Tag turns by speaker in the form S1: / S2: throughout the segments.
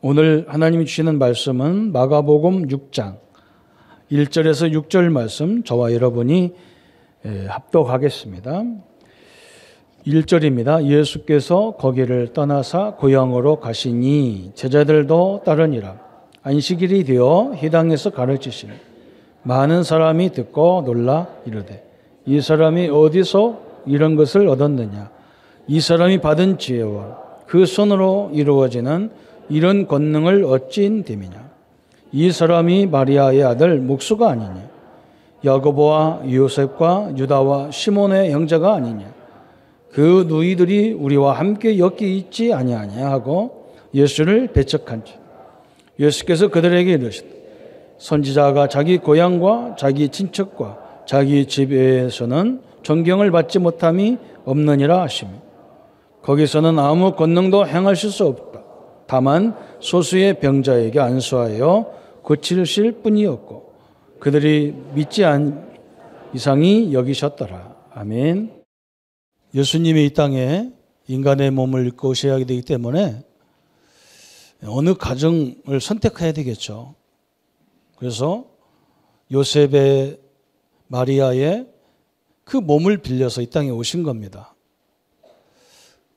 S1: 오늘 하나님이 주시는 말씀은 마가복음 6장 1절에서 6절 말씀 저와 여러분이 합독하겠습니다. 1절입니다. 예수께서 거기를 떠나사 고향으로 가시니 제자들도 따르니라. 안식일이 되어 회당에서 가르치시니 많은 사람이 듣고 놀라 이르되 이 사람이 어디서 이런 것을 얻었느냐. 이 사람이 받은 지혜와 그 손으로 이루어지는 이런 권능을 어찌인 됨이냐. 이 사람이 마리아의 아들 목수가 아니냐. 야고보와 요셉과 유다와 시몬의 형제가 아니냐. 그 누이들이 우리와 함께 여기 있지 아니하냐 하고 예수를 배척한지. 예수께서 그들에게 이르시되 선지자가 자기 고향과 자기 친척과 자기 집에서는 존경을 받지 못함이 없느니라 하시며 거기서는 아무 권능도 행하실 수 없다. 다만 소수의 병자에게 안수하여 고치실 뿐이었고 그들이 믿지 않은 이상이 여기셨더라. 아멘. 예수님이 이 땅에 인간의 몸을 입고 오셔야 되기 때문에 어느 가정을 선택해야 되겠죠. 그래서 요셉의 마리아의 그 몸을 빌려서 이 땅에 오신 겁니다.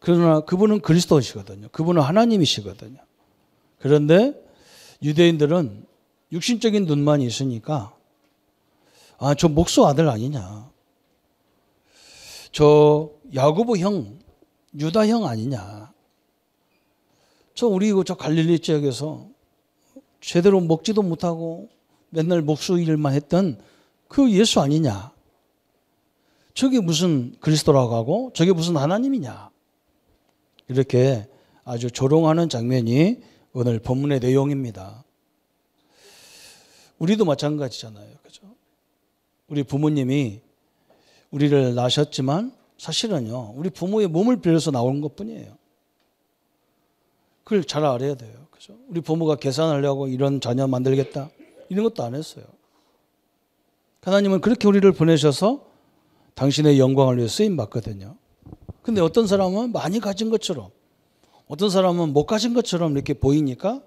S1: 그러나 그분은 그리스도이시거든요. 그분은 하나님이시거든요. 그런데 유대인들은 육신적인 눈만 있으니까 저 목수 아들 아니냐. 저 야고보 형, 유다 형 아니냐. 저 갈릴리 지역에서 제대로 먹지도 못하고 맨날 목수 일만 했던 그 예수 아니냐. 저게 무슨 그리스도라고 하고 저게 무슨 하나님이냐. 이렇게 아주 조롱하는 장면이 오늘 본문의 내용입니다. 우리도 마찬가지잖아요. 그죠? 우리 부모님이 우리를 낳으셨지만 사실은요, 우리 부모의 몸을 빌려서 나온 것 뿐이에요. 그걸 잘 알아야 돼요. 그죠? 우리 부모가 계산하려고 이런 자녀 만들겠다. 이런 것도 안 했어요. 하나님은 그렇게 우리를 보내셔서 당신의 영광을 위해 쓰임 받거든요. 근데 어떤 사람은 많이 가진 것처럼, 어떤 사람은 못 가진 것처럼 이렇게 보이니까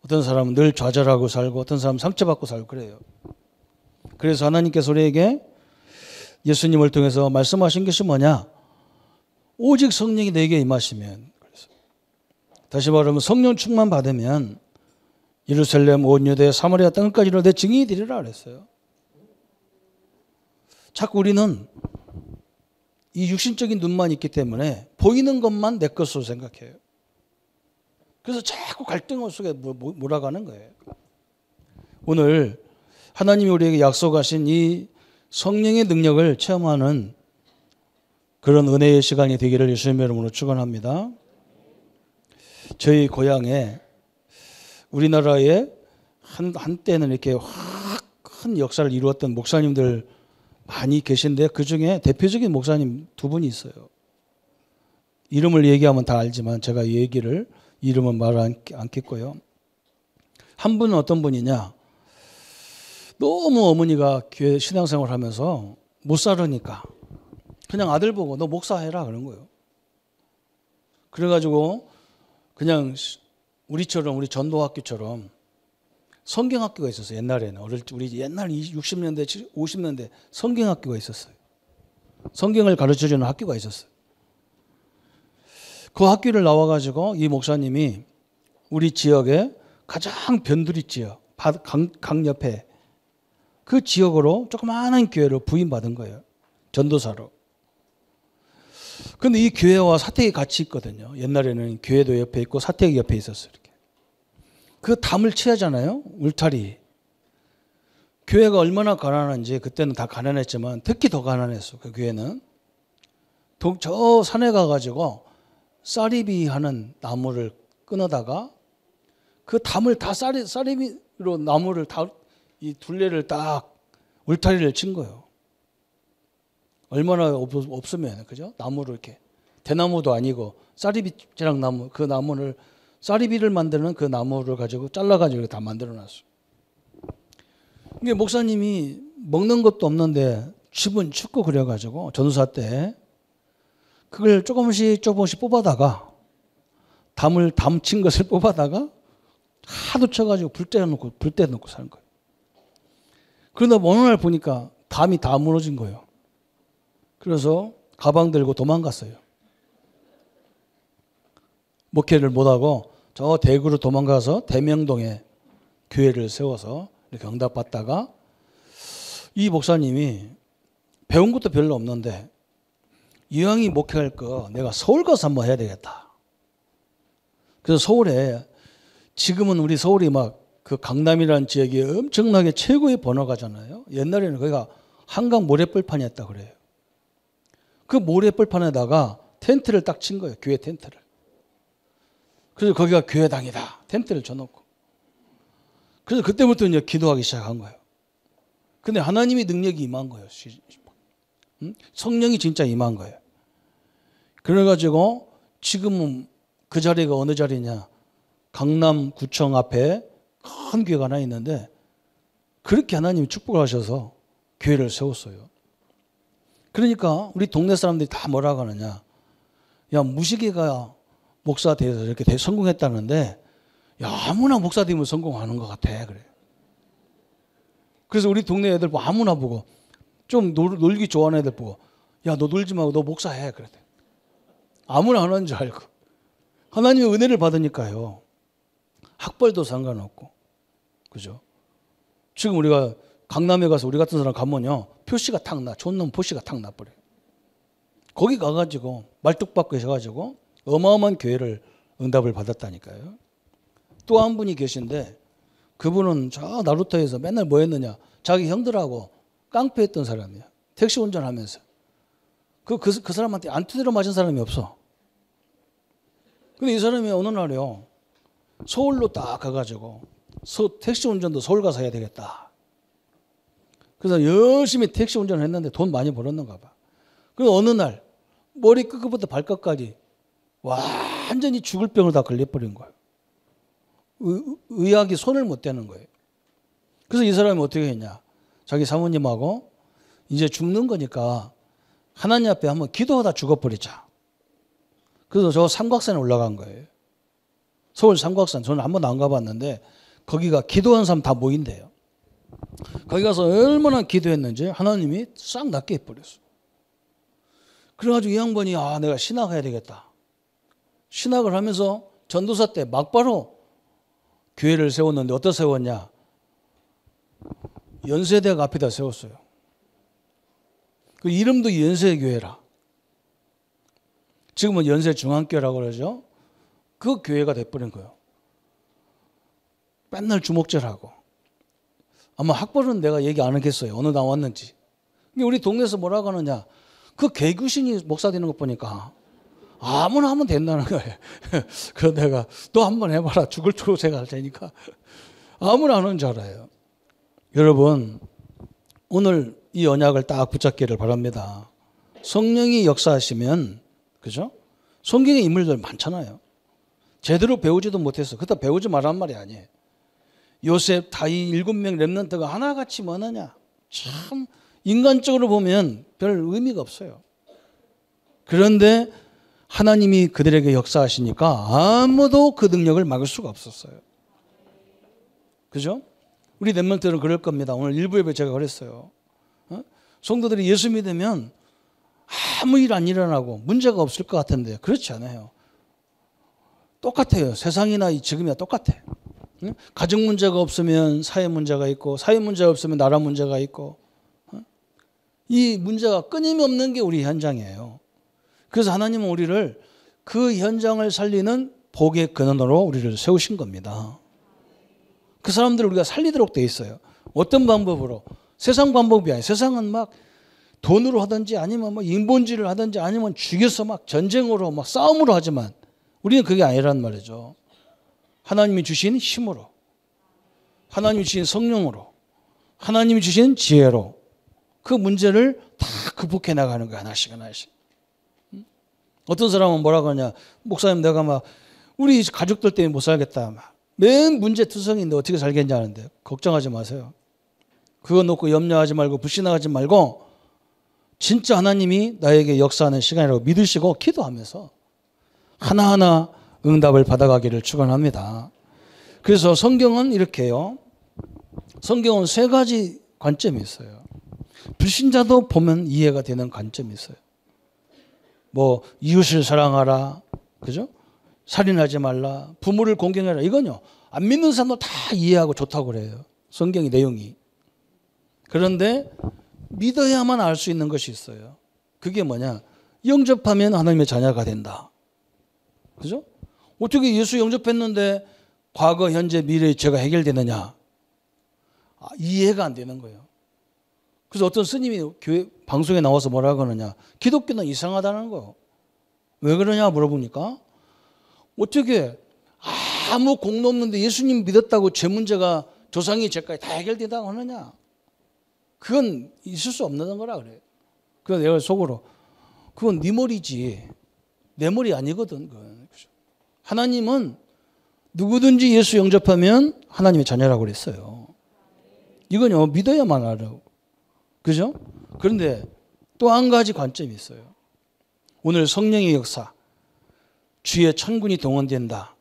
S1: 어떤 사람은 늘 좌절하고 살고 어떤 사람은 상처받고 살고 그래요. 그래서 하나님께서 우리에게 예수님을 통해서 말씀하신 것이 뭐냐? 오직 성령이 내게 임하시면, 다시 말하면 성령 충만 받으면 예루살렘 온 유대 사마리아 땅까지로 내 증인이 되리라 그랬어요. 자꾸 우리는 이 육신적인 눈만 있기 때문에 보이는 것만 내 것으로 생각해요. 그래서 자꾸 갈등 속에 몰아가는 거예요. 오늘 하나님이 우리에게 약속하신 이 성령의 능력을 체험하는 그런 은혜의 시간이 되기를 예수님의 이름으로 축원합니다. 저희 고향에 우리나라에 한때는 이렇게 확 큰 역사를 이루었던 목사님들 많이 계신데 그중에 대표적인 목사님 두 분이 있어요. 이름을 얘기하면 다 알지만 제가 이름은 말 않겠고요. 한 분은 어떤 분이냐. 너무 어머니가 교회 신앙생활 하면서 못 살으니까 그냥 아들 보고 너 목사해라 그런 거예요. 그래가지고 그냥 우리처럼 우리 전도학교처럼 성경학교가 있었어요. 옛날에는 우리 옛날 60년대 50년대 성경학교가 있었어요. 성경을 가르쳐주는 학교가 있었어요. 그 학교를 나와가지고 이 목사님이 우리 지역에 가장 변두리 지역 강 옆에 그 지역으로 조그마한 교회로 부임받은 거예요. 전도사로. 그런데 이 교회와 사택이 같이 있거든요. 옛날에는 교회도 옆에 있고 사택이 옆에 있었어요. 이렇게. 그 담을 치하잖아요. 울타리. 교회가 얼마나 가난한지 그때는 다 가난했지만 특히 더 가난했어. 그 교회는. 저 산에 가가지고 쌀이비 하는 나무를 끊어다가 그 담을 다 쌀이비로 나무를 다 이 둘레를 딱 울타리를 친 거예요. 얼마나 없으면 그죠? 나무를 이렇게 대나무도 아니고 쌀이비지랑 나무 그 나무를 쌀이비를 만드는 그 나무를 가지고 잘라가지고 다 만들어놨어요. 이게 목사님이 먹는 것도 없는데 집은 춥고 그래가지고 전도사 때 그걸 조금씩 뽑아다가 담친 것을 뽑아다가 하도 쳐가지고 불 떼놓고 사는 거예요. 그러다 어느 날 보니까 담이 다 무너진 거예요. 그래서 가방 들고 도망갔어요. 목회를 못하고 저 대구로 도망가서 대명동에 교회를 세워서 이렇게 응답받다가 이 목사님이 배운 것도 별로 없는데 이왕이 목회할 거 내가 서울 가서 한번 해야 되겠다. 그래서 서울에 지금은 우리 서울이 막 그 강남이라는 지역이 엄청나게 최고의 번화가잖아요. 옛날에는 거기가 한강 모래벌판이었다 그래요. 그 모래벌판에다가 텐트를 딱 친 거예요. 교회 텐트를. 그래서 거기가 교회당이다. 텐트를 쳐놓고. 그래서 그때부터 이제 기도하기 시작한 거예요. 근데 하나님의 능력이 임한 거예요. 성령이 진짜 임한 거예요. 그래가지고 지금은 그 자리가 어느 자리냐. 강남구청 앞에 큰 교회가 하나 있는데 그렇게 하나님이 축복을 하셔서 교회를 세웠어요. 그러니까 우리 동네 사람들이 다 뭐라고 하느냐. 야, 무식이가 목사 돼서 이렇게 성공했다는데 야, 아무나 목사 되면 성공하는 것 같아. 그래. 그래서 우리 동네 애들 보고 아무나 보고 좀 놀기 좋아하는 애들 보고 야, 너 놀지 말고 너 목사해. 그래. 아무나 하는 줄 알고. 하나님의 은혜를 받으니까요. 학벌도 상관없고. 그죠? 지금 우리가 강남에 가서 우리 같은 사람 가면요. 표시가 탁 나. 촌놈 표시가 탁 나버려요. 거기 가가지고 말뚝박고 해가지고 어마어마한 교회를 응답을 받았다니까요. 또 한 분이 계신데 그분은 저 나루터에서 맨날 뭐 했느냐. 자기 형들하고 깡패했던 사람이야. 택시 운전하면서. 그 사람한테 안 두드려 맞은 사람이 없어. 근데 이 사람이 어느 날에요. 서울로 딱 가가지고 택시 운전도 서울 가서 해야 되겠다. 그래서 열심히 택시 운전을 했는데 돈 많이 벌었는가 봐. 그래서 어느 날 머리 끝부터 발끝까지 완전히 죽을 병을 다 걸려버린 거예요. 의학이 손을 못 대는 거예요. 그래서 이 사람이 어떻게 했냐. 자기 사모님하고 이제 죽는 거니까 하나님 앞에 한번 기도하다 죽어버리자. 그래서 저 삼각산에 올라간 거예요. 서울 삼각산. 저는 한 번도 안 가봤는데 거기가 기도하는 사람 다 모인대요. 거기 가서 얼마나 기도했는지 하나님이 싹 낫게 해버렸어. 그래가지고 이 양반이 내가 신학해야 되겠다. 신학을 하면서 전도사 때 막바로 교회를 세웠는데 어디다 세웠냐. 연세대학 앞에다 세웠어요. 그 이름도 연세교회라. 지금은 연세중앙교회라고 그러죠. 그 교회가 돼버린 거예요. 맨날 주목절하고. 아마 학벌은 내가 얘기 안 하겠어요. 어느 나왔는지. 우리 동네에서 뭐라고 하느냐. 그 개구신이 목사 되는 것 보니까 아무나 하면 된다는 거예요. 그래서 내가 너 한번 해봐라. 죽을 초록색 할 테니까. 아무나 하는 줄 알아요. 여러분 오늘 이 언약을 딱 붙잡기를 바랍니다. 성령이 역사하시면 그죠? 성경에 인물들 많잖아요. 제대로 배우지도 못해서 그렇다 배우지 말란 말이 아니에요. 요셉, 다윗 7명 렘넌트가 하나같이 뭐느냐. 참 인간적으로 보면 별 의미가 없어요. 그런데 하나님이 그들에게 역사하시니까 아무도 그 능력을 막을 수가 없었어요. 그죠? 우리 렘넌트들은 그럴 겁니다. 오늘 일부 예배 제가 그랬어요. 성도들이 예수 믿으면 아무 일 안 일어나고 문제가 없을 것 같은데 그렇지 않아요. 똑같아요. 세상이나 지금이나 똑같아. 가정 문제가 없으면 사회 문제가 있고 사회 문제가 없으면 나라 문제가 있고 이 문제가 끊임없는 게 우리 현장이에요. 그래서 하나님은 우리를 그 현장을 살리는 복의 근원으로 우리를 세우신 겁니다. 그 사람들을 우리가 살리도록 돼 있어요. 어떤 방법으로? 세상 방법이 아니에요. 세상은 막 돈으로 하든지 아니면 뭐 인본주의를 하든지 아니면 죽여서 막 전쟁으로 막 싸움으로 하지만 우리는 그게 아니란 말이죠. 하나님이 주신 힘으로, 하나님이 주신 성령으로, 하나님이 주신 지혜로 그 문제를 다 극복해 나가는 거야. 하나씩 하나씩. 어떤 사람은 뭐라고 하냐. 목사님 내가 막 우리 가족들 때문에 못 살겠다. 막 맨 문제 투성인데 어떻게 살겠냐 하는데 걱정하지 마세요. 그거 놓고 염려하지 말고 불신하지 말고 진짜 하나님이 나에게 역사하는 시간이라고 믿으시고 기도하면서 하나하나 응답을 받아가기를 축원합니다. 그래서 성경은 이렇게 해요. 성경은 세 가지 관점이 있어요. 불신자도 보면 이해가 되는 관점이 있어요. 뭐 이웃을 사랑하라, 그죠? 살인하지 말라, 부모를 공경해라. 이건요, 안 믿는 사람도 다 이해하고 좋다고 그래요. 성경의 내용이. 그런데 믿어야만 알 수 있는 것이 있어요. 그게 뭐냐? 영접하면 하나님의 자녀가 된다. 그죠? 어떻게 예수 영접했는데 과거, 현재, 미래의 죄가 해결되느냐? 이해가 안 되는 거예요. 그래서 어떤 스님이 교회 방송에 나와서 뭐라고 하느냐? 기독교는 이상하다는 거예요. 왜 그러냐 물어보니까 어떻게 아무 공로 없는데 예수님 믿었다고 죄 문제가 조상의 죄까지 다 해결된다고 하느냐? 그건 있을 수 없는 거라 그래요. 그래서 내가 속으로 그건 네 머리지 내 머리 아니거든. 그건. 하나님은 누구든지 예수 영접하면 하나님의 자녀라고 그랬어요. 이건요 믿어야만 알아요. 그죠? 그런데 또 한 가지 관점이 있어요. 오늘 성령의 역사, 주의 천군이 동원된다.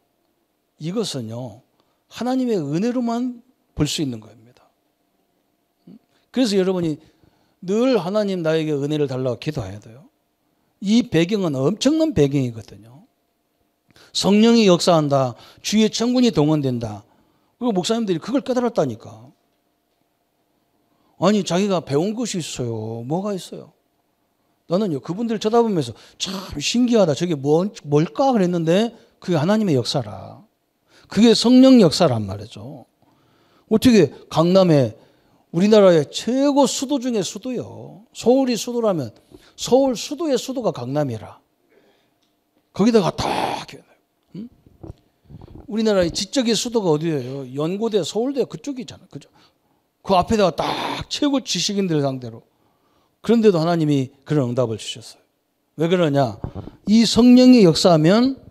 S1: 이것은요 하나님의 은혜로만 볼 수 있는 겁니다. 그래서 여러분이 늘 하나님 나에게 은혜를 달라고 기도해야 돼요. 이 배경은 엄청난 배경이거든요. 성령이 역사한다. 주의 천군이 동원된다. 그리고 목사님들이 그걸 깨달았다니까. 아니 자기가 배운 것이 있어요. 뭐가 있어요? 나는요 그분들을 쳐다보면서 참 신기하다. 저게 뭘까 그랬는데 그게 하나님의 역사라. 그게 성령 역사란 말이죠. 어떻게 강남에 우리나라의 최고 수도 중에 수도요. 서울이 수도라면 서울 수도의 수도가 강남이라. 거기다가 딱 우리나라의 지적인 수도가 어디예요? 연고대, 서울대 그쪽이잖아요. 그죠? 그 앞에다가 딱 최고 지식인들 상대로. 그런데도 하나님이 그런 응답을 주셨어요. 왜 그러냐? 이 성령이 역사하면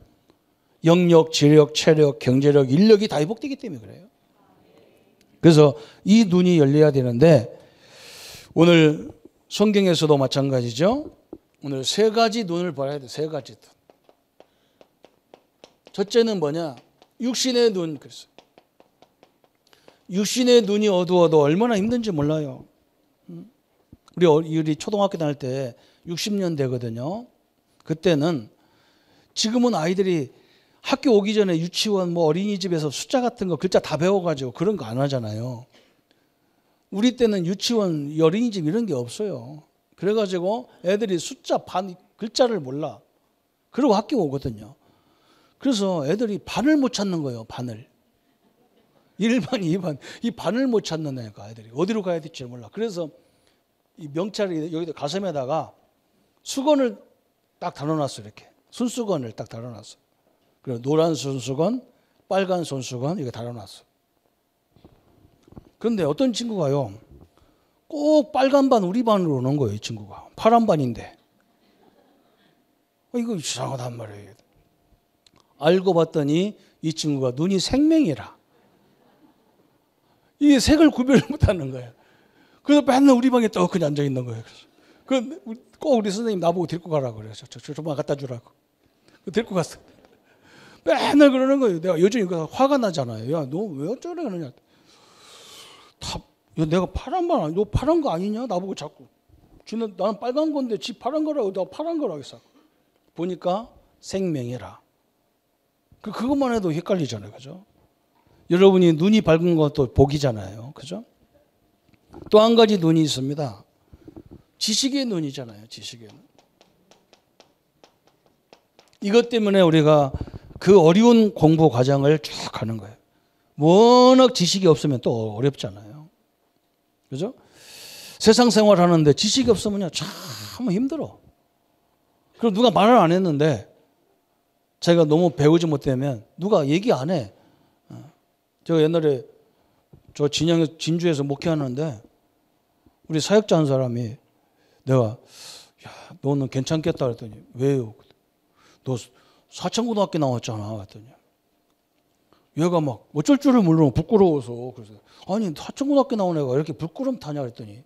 S1: 영력, 지력, 체력, 경제력, 인력이 다 회복되기 때문에 그래요. 그래서 이 눈이 열려야 되는데 오늘 성경에서도 마찬가지죠. 오늘 세 가지 눈을 봐야 돼. 세 가지 눈. 첫째는 뭐냐? 육신의 눈. 그랬어요. 육신의 눈이 어두워도 얼마나 힘든지 몰라요. 우리 초등학교 다닐 때 60년 되거든요. 그때는 지금은 아이들이 학교 오기 전에 유치원 뭐 어린이집에서 숫자 같은 거 글자 다 배워가지고 그런 거 안 하잖아요. 우리 때는 유치원 어린이집 이런 게 없어요. 그래가지고 애들이 숫자 글자를 몰라. 그러고 학교 오거든요. 그래서 애들이 반을 못 찾는 거예요. 반을. 1반, 2반. 이 반을 못 찾는 애가 애들이. 어디로 가야 될지 몰라. 그래서 이 명찰이 여기다 가슴에다가 수건을 딱 달아놨어. 이렇게. 손수건을 딱 달아놨어. 그리고 노란 손수건, 빨간 손수건 이거 달아놨어. 그런데 어떤 친구가요. 꼭 빨간 반 우리 반으로 오는 거예요. 이 친구가. 파란 반인데. 이거 이상하단 말이에요. 알고 봤더니 이 친구가 눈이 생명이라. 이게 색을 구별을 못하는 거예요. 그래서 맨날 우리 방에 떡하니 앉아 있는 거예요. 그래서 꼭 우리 선생님 나보고 데리고 가라고 그래서 저만 갖다 주라고. 데리고 갔어. 맨날 그러는 거예요. 내가 요즘 이거 화가 나잖아요. 야, 너 왜 어쩌래 그러냐. 야, 내가 파란 거 아니야? 너 파란 거 아니냐? 나보고 자꾸. 나는 빨간 건데 지 파란 거라고 내가 파란 거라고 했어. 보니까 생명이라. 그것만 해도 헷갈리잖아요. 그죠? 여러분이 눈이 밝은 것도 복이잖아요. 그죠? 또 한 가지 눈이 있습니다. 지식의 눈이잖아요. 지식의 눈. 이것 때문에 우리가 그 어려운 공부 과정을 쭉 가는 거예요. 워낙 지식이 없으면 또 어렵잖아요. 그죠? 세상 생활하는데 지식이 없으면 참 힘들어. 그리고 누가 말을 안 했는데 자기가 너무 배우지 못하면 누가 얘기 안 해. 제가 옛날에 저 진주에서 목회하는데 우리 사역자 한 사람이 내가 야, 너는 괜찮겠다 그랬더니 왜요? 너 사천고등학교 나왔잖아 그랬더니 얘가 막 어쩔 줄을 모르고 부끄러워서 그래서 아니 사천고등학교 나온 애가 이렇게 부끄럼 타냐 그랬더니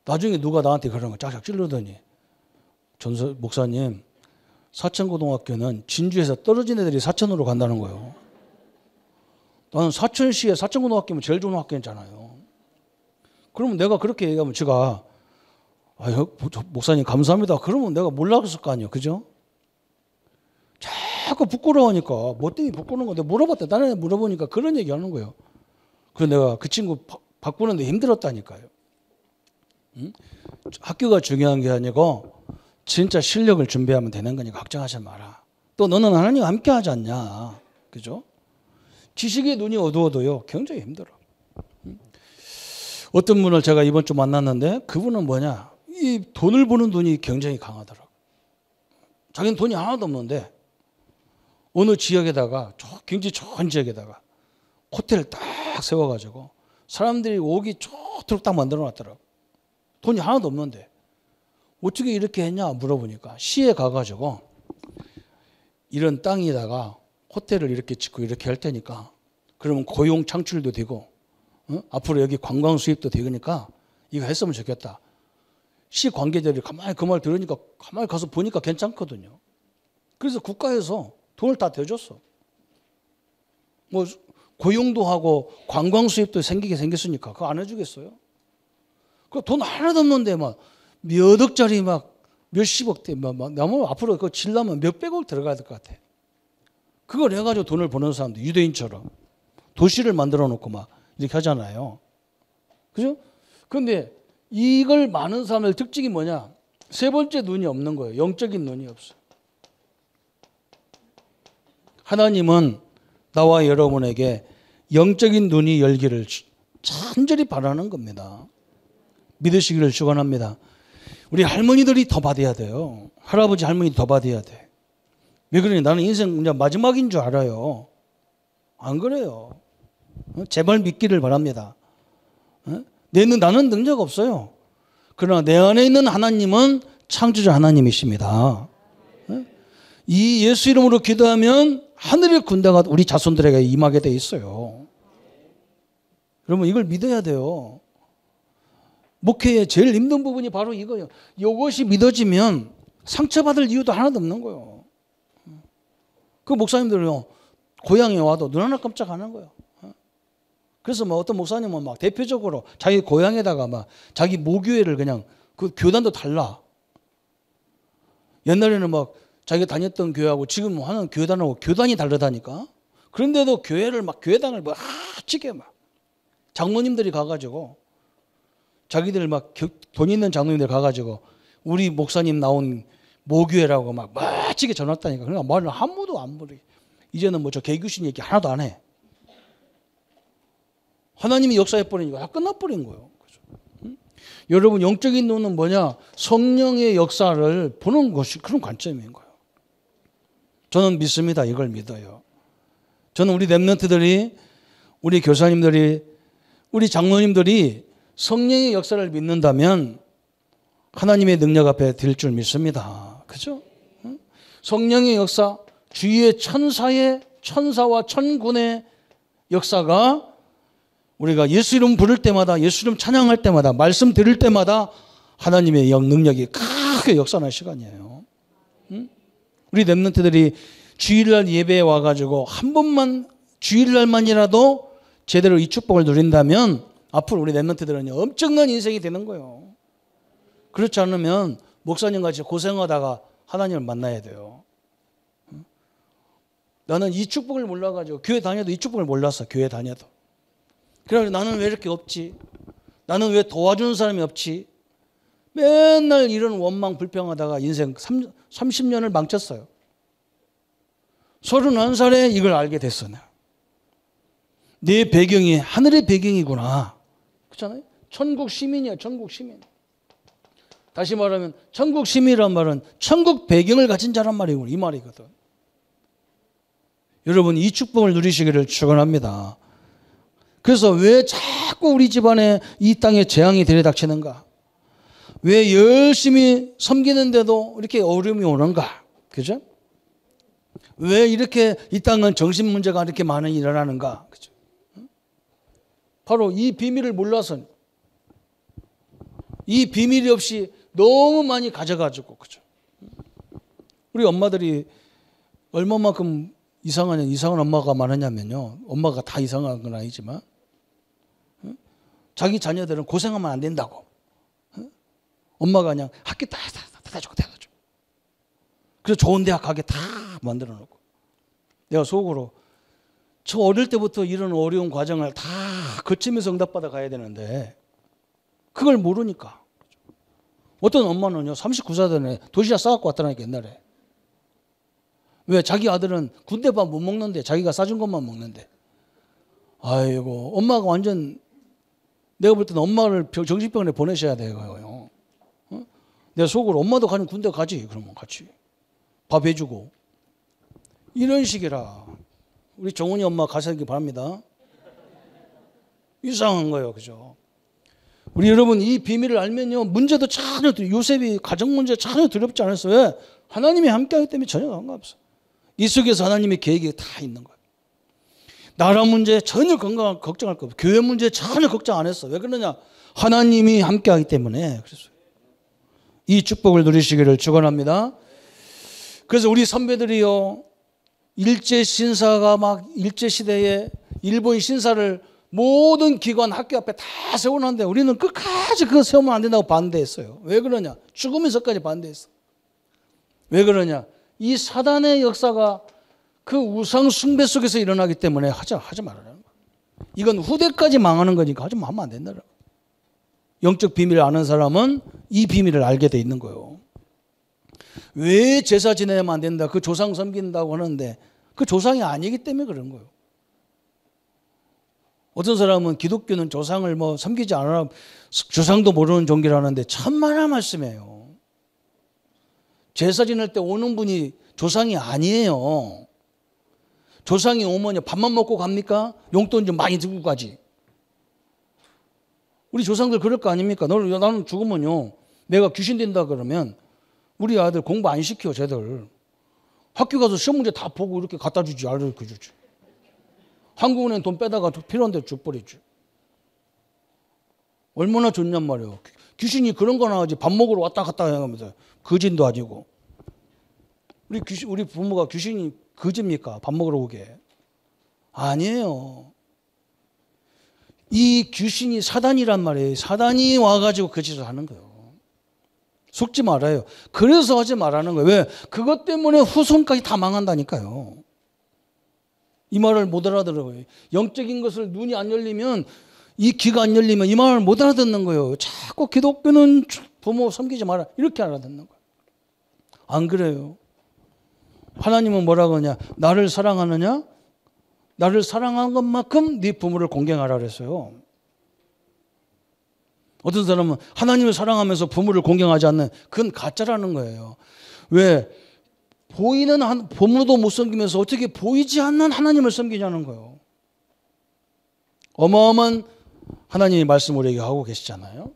S1: 나중에 누가 나한테 그런 거 짝짝 찔르더니 목사님 사천고등학교는 진주에서 떨어진 애들이 사천으로 간다는 거예요. 나는 사천시에 사천고등학교면 제일 좋은 학교잖아요. 그러면 내가 그렇게 얘기하면 제가 목사님 감사합니다. 그러면 내가 몰랐을 거 아니에요. 그죠? 자꾸 부끄러우니까 뭐 때문에 부끄러운 건데 물어봤대. 다른 애 물어보니까 그런 얘기 하는 거예요. 그래서 내가 그 친구 바꾸는데 힘들었다니까요. 응? 학교가 중요한 게 아니고 진짜 실력을 준비하면 되는 거니까 걱정하지 마라. 또 너는 하나님과 함께 하지 않냐. 그죠? 지식의 눈이 어두워도요 굉장히 힘들어. 어떤 분을 제가 이번 주 만났는데 그분은 뭐냐, 이 돈을 버는 눈이 굉장히 강하더라고. 자기는 돈이 하나도 없는데 어느 지역에다가 굉장히 좋은 지역에다가 호텔을 딱 세워가지고 사람들이 오기 좋도록 딱 만들어 놨더라고. 돈이 하나도 없는데 어떻게 이렇게 했냐 물어보니까 시에 가가지고 이런 땅에다가 호텔을 이렇게 짓고 이렇게 할 테니까 그러면 고용 창출도 되고 앞으로 여기 관광 수입도 되니까 이거 했으면 좋겠다. 시 관계자들이 가만히 그 말 들으니까 가만히 가서 보니까 괜찮거든요. 그래서 국가에서 돈을 다 대줬어. 뭐 고용도 하고 관광 수입도 생기게 생겼으니까 그거 안 해주겠어요? 그 돈 하나도 없는데 막 몇 억짜리 막 몇십억대 막 나무 앞으로 그거 질려면 몇백억 들어가야 될 것 같아. 그걸 해가지고 돈을 버는 사람들 유대인처럼 도시를 만들어 놓고 막 이렇게 하잖아요. 그죠? 그런데 이걸 많은 사람들 특징이 뭐냐? 세 번째 눈이 없는 거예요. 영적인 눈이 없어요. 하나님은 나와 여러분에게 영적인 눈이 열기를 간절히 바라는 겁니다. 믿으시기를 축원합니다. 우리 할머니들이 더 받아야 돼요. 할아버지 할머니 더 받아야 돼. 왜 그러니? 나는 인생 이제 마지막인 줄 알아요. 안 그래요. 제발 믿기를 바랍니다. 나는 능력 없어요. 그러나 내 안에 있는 하나님은 창조자 하나님이십니다. 이 예수 이름으로 기도하면 하늘의 군대가 우리 자손들에게 임하게 돼 있어요. 여러분 이걸 믿어야 돼요. 목회의 제일 힘든 부분이 바로 이거예요. 이것이 믿어지면 상처받을 이유도 하나도 없는 거예요. 그 목사님들은요 고향에 와도 눈 하나 깜짝 안 하는 거예요. 그래서 뭐 어떤 목사님은 막 대표적으로 자기 고향에다가 막 자기 모교회를 그냥 그 교단도 달라. 옛날에는 막 자기가 다녔던 교회하고 지금 하는 교단하고 교단이 다르다니까. 그런데도 교회를 막 교회당을 막 치게 막 장로님들이 가가지고 자기들 막 돈 있는 장로님들 가가지고 우리 목사님 나온 모교회라고 막 멋지게 전했다니까. 그러니까 말을 아무도 안 부르게. 이제는 뭐 저 개교신 얘기 하나도 안 해. 하나님이 역사해버리니까 다 끝나버린 거예요. 그죠? 여러분 영적인 눈은 뭐냐? 성령의 역사를 보는 것이 그런 관점인 거예요. 저는 믿습니다. 이걸 믿어요. 저는 우리 렘넌트들이 우리 교사님들이 우리 장로님들이 성령의 역사를 믿는다면 하나님의 능력 앞에 들 줄 믿습니다. 그죠? 성령의 역사, 주위의 천사와 천군의 역사가 우리가 예수 이름 부를 때마다 예수 이름 찬양할 때마다 말씀 들을 때마다 하나님의 능력이 크게 역사하는 시간이에요. 우리 렘넌트들이 주일날 예배에 와가지고 한 번만 주일날만이라도 제대로 이 축복을 누린다면 앞으로 우리 렘넌트들은 엄청난 인생이 되는 거예요. 그렇지 않으면 목사님같이 고생하다가 하나님을 만나야 돼요. 나는 이 축복을 몰라가지고 교회 다녀도 이 축복을 몰랐어. 교회 다녀도. 그래서 나는 왜 이렇게 없지? 나는 왜 도와주는 사람이 없지? 맨날 이런 원망 불평하다가 인생 30년을 망쳤어요. 31살에 이걸 알게 됐어. 내 배경이 하늘의 배경이구나. 그렇잖아요? 천국 시민이야. 천국 시민. 다시 말하면 천국 시민이란 말은 천국 배경을 가진 자란 말이고 이 말이거든. 여러분 이 축복을 누리시기를 축원합니다. 그래서 왜 자꾸 우리 집안에 이 땅에 재앙이 들이닥치는가? 왜 열심히 섬기는데도 이렇게 어려움이 오는가? 그죠? 왜 이렇게 이 땅은 정신 문제가 이렇게 많이 일어나는가? 그죠? 바로 이 비밀을 몰라서 이 비밀이 없이 너무 많이 가져가지고 그죠? 우리 엄마들이 얼마만큼 이상한 엄마가 많으냐면요. 엄마가 다 이상한 건 아니지만 자기 자녀들은 고생하면 안 된다고. 엄마가 그냥 학교 다 주고. 그래서 좋은 대학 가게 다 만들어 놓고. 내가 속으로 저 어릴 때부터 이런 어려운 과정을 다 거치면서 응답받아 가야 되는데 그걸 모르니까. 어떤 엄마는요 39살 전에 도시락 싸갖고 왔다니까 옛날에. 왜? 자기 아들은 군대밥 못 먹는데 자기가 싸준 것만 먹는데. 아이고 엄마가 완전 내가 볼 때는 엄마를 정신병원에 보내셔야 돼요. 내가 속으로 엄마도 가면 군대 가지. 그러면 같이 밥 해주고. 이런 식이라. 우리 정훈이 엄마 가시기 바랍니다. 이상한 거예요. 그죠? 우리 여러분 이 비밀을 알면요. 문제도 전혀 요셉이 가정 문제 전혀 두렵지 않았어요. 왜? 하나님이 함께하기 때문에 전혀 상관없어. 이 속에서 하나님의 계획이 다 있는 거예요. 나라 문제 전혀 걱정할 거 없어요. 교회 문제 전혀 걱정 안 했어. 왜 그러냐? 하나님이 함께하기 때문에 그랬어요. 이 축복을 누리시기를 축원합니다. 그래서 우리 선배들이요. 일제신사가 막 일제시대에 일본 신사를 모든 기관 학교 앞에 다 세워놨는데 우리는 끝까지 그거 세우면 안 된다고 반대했어요. 왜 그러냐? 죽으면서까지 반대했어. 왜 그러냐? 이 사단의 역사가 그 우상 숭배 속에서 일어나기 때문에 하지 말아라는 거야. 이건 후대까지 망하는 거니까 하면 안 된다는 거야. 영적 비밀을 아는 사람은 이 비밀을 알게 돼 있는 거예요. 왜 제사 지내면 안 된다? 그 조상 섬긴다고 하는데 그 조상이 아니기 때문에 그런 거예요. 어떤 사람은 기독교는 조상을 섬기지 않아 조상도 모르는 종교라는데 천만의 말씀이에요. 제사 지낼 때 오는 분이 조상이 아니에요. 조상이 오면 밥만 먹고 갑니까? 용돈 좀 많이 들고 가지. 우리 조상들 그럴 거 아닙니까? 나는 죽으면요. 내가 귀신 된다 그러면 우리 아들 공부 안 시켜, 쟤들. 학교 가서 시험 문제 다 보고 이렇게 갖다 주지, 알려주지. 한국은행 돈 빼다가 필요한 데 줘버리지. 얼마나 좋냔 말이에요. 귀신이 그런 거나 하지 밥 먹으러 왔다 갔다 하면서 거진도 아니고. 우리 부모가 귀신이 거짓입니까? 밥 먹으러 오게. 아니에요. 이 귀신이 사단이란 말이에요. 사단이 와가지고 그 짓을 하는 거예요. 속지 말아요. 그래서 하지 말라는 거예요. 왜? 그것 때문에 후손까지 다 망한다니까요. 이 말을 못 알아들어요. 영적인 것을 눈이 안 열리면 이 귀가 안 열리면 이 말을 못 알아듣는 거예요. 자꾸 기독교는 부모 섬기지 마라. 이렇게 알아듣는 거예요. 안 그래요. 하나님은 뭐라고 하냐? 나를 사랑하느냐? 나를 사랑한 것만큼 네 부모를 공경하라 그랬어요. 어떤 사람은 하나님을 사랑하면서 부모를 공경하지 않는 그건 가짜라는 거예요. 왜? 보이는 부모도 못 섬기면서 어떻게 보이지 않는 하나님을 섬기냐는 거예요. 어마어마한 하나님의 말씀을 우리에게 하고 계시잖아요.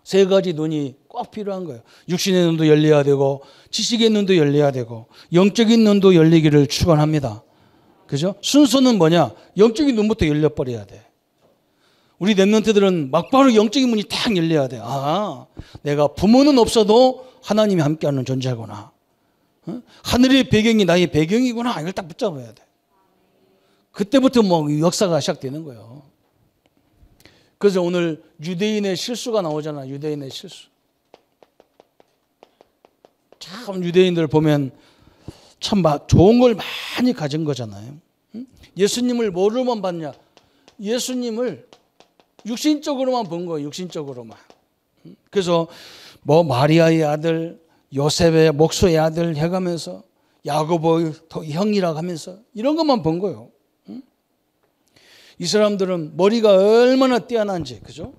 S1: 세 가지 눈이 꼭 필요한 거예요. 육신의 눈도 열려야 되고 지식의 눈도 열려야 되고 영적인 눈도 열리기를 축원합니다. 그죠? 순서는 뭐냐? 영적인 눈부터 열려버려야 돼. 우리 랩런트들은 막바로 영적인 문이 탁 열려야 돼. 아, 내가 부모는 없어도 하나님이 함께하는 존재구나. 하늘의 배경이 나의 배경이구나. 이걸 딱 붙잡아야 돼. 그때부터 역사가 시작되는 거예요. 그래서 오늘 유대인의 실수가 나오잖아. 유대인의 실수. 참 유대인들 보면 참 좋은 걸 많이 가진 거잖아요. 예수님을 뭐로만 봤냐? 예수님을 육신적으로만 본 거예요. 육신적으로만. 그래서 마리아의 아들, 요셉의 목소의 아들 해가면서 야고보의 형이라고 하면서 이런 것만 본 거예요. 이 사람들은 머리가 얼마나 뛰어난지, 그죠?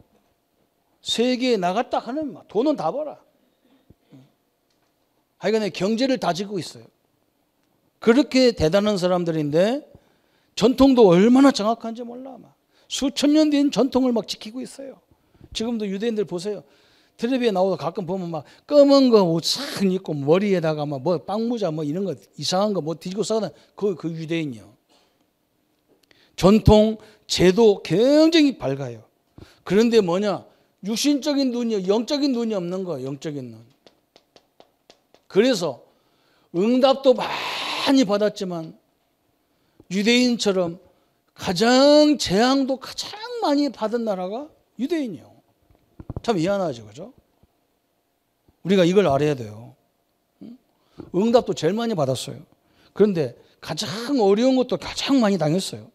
S1: 세계에 나갔다 하는 돈은 다 벌어. 하여간에 경제를 다지고 있어요. 그렇게 대단한 사람들인데 전통도 얼마나 정확한지 몰라. 수천 년 된 전통을 지키고 있어요. 지금도 유대인들 보세요. 텔레비에 나오다 가끔 보면 검은 거 옷 싹 입고 머리에다가 빵모자 이런 거 이상한 거 뒤지고 싸우는 그 유대인이요. 전통, 제도 굉장히 밝아요. 그런데 뭐냐? 육신적인 눈이, 영적인 눈이 없는 거예요. 영적인 눈. 그래서 응답도 많이 받았지만 유대인처럼 가장 재앙도 가장 많이 받은 나라가 유대인이요. 참 미안하죠, 그죠? 우리가 이걸 알아야 돼요. 응답도 제일 많이 받았어요. 그런데 가장 어려운 것도 가장 많이 당했어요.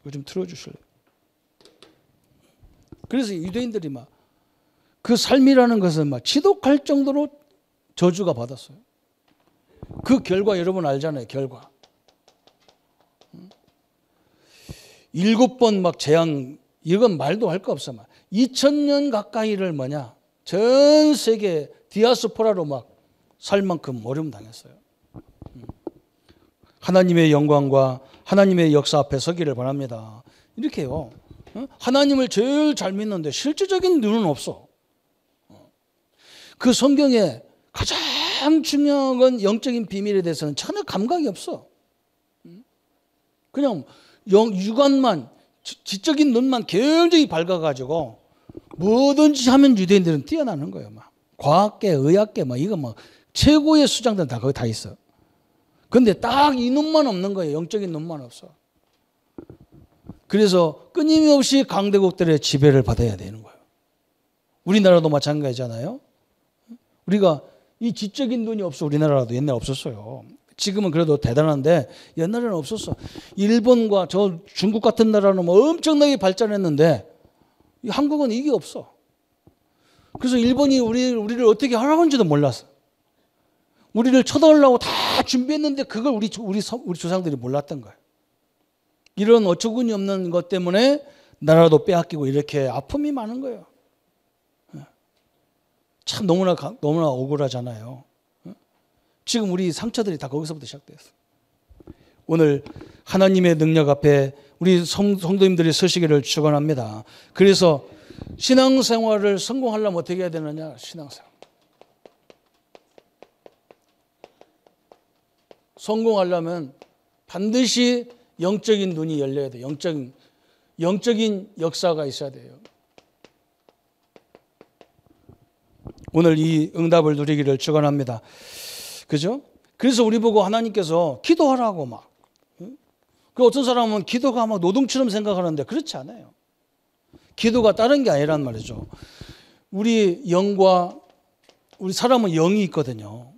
S1: 이거 좀 틀어주실래요? 그래서 유대인들이 막 그 삶이라는 것은 막 지독할 정도로 저주가 받았어요. 그 결과 여러분 알잖아요. 결과 7번 막 재앙, 이건 말도 할 거 없어. 막 2000년 가까이를 뭐냐 전 세계 디아스포라로 막 살 만큼 어려움 당했어요. 하나님의 영광과 하나님의 역사 앞에 서기를 바랍니다. 이렇게요. 하나님을 제일 잘 믿는데 실질적인 눈은 없어. 그 성경에 가장 중요한 건 영적인 비밀에 대해서는 전혀 감각이 없어. 그냥 육안만, 지적인 눈만 굉장히 밝아가지고 뭐든지 하면 유대인들은 뛰어나는 거예요. 막 과학계, 의학계, 막 이거 막 최고의 수장들은 다 거기 다 있어. 근데 딱 이 눈만 없는 거예요. 영적인 눈만 없어. 그래서 끊임없이 강대국들의 지배를 받아야 되는 거예요. 우리나라도 마찬가지잖아요. 우리가 이 지적인 눈이 없어. 우리나라도 옛날에 없었어요. 지금은 그래도 대단한데 옛날에는 없었어. 일본과 저 중국 같은 나라는 뭐 엄청나게 발전했는데 한국은 이게 없어. 그래서 일본이 우리를 어떻게 하라는지도 몰랐어. 우리를 쳐다보려고 다 준비했는데 그걸 우리 조상들이 몰랐던 거예요. 이런 어처구니 없는 것 때문에 나라도 빼앗기고 이렇게 아픔이 많은 거예요. 참 너무나 억울하잖아요. 지금 우리 상처들이 다 거기서부터 시작됐어. 오늘 하나님의 능력 앞에 우리 성도님들이 서시기를 축원합니다. 그래서 신앙생활을 성공하려면 어떻게 해야 되느냐? 신앙생활. 성공하려면 반드시 영적인 눈이 열려야 돼요. 영적인 역사가 있어야 돼요. 오늘 이 응답을 누리기를 축원합니다. 그죠? 그래서 우리 보고 하나님께서 기도하라고 막. 그 어떤 사람은 기도가 막 노동처럼 생각하는데 그렇지 않아요. 기도가 다른 게 아니란 말이죠. 우리 영과 우리 사람은 영이 있거든요.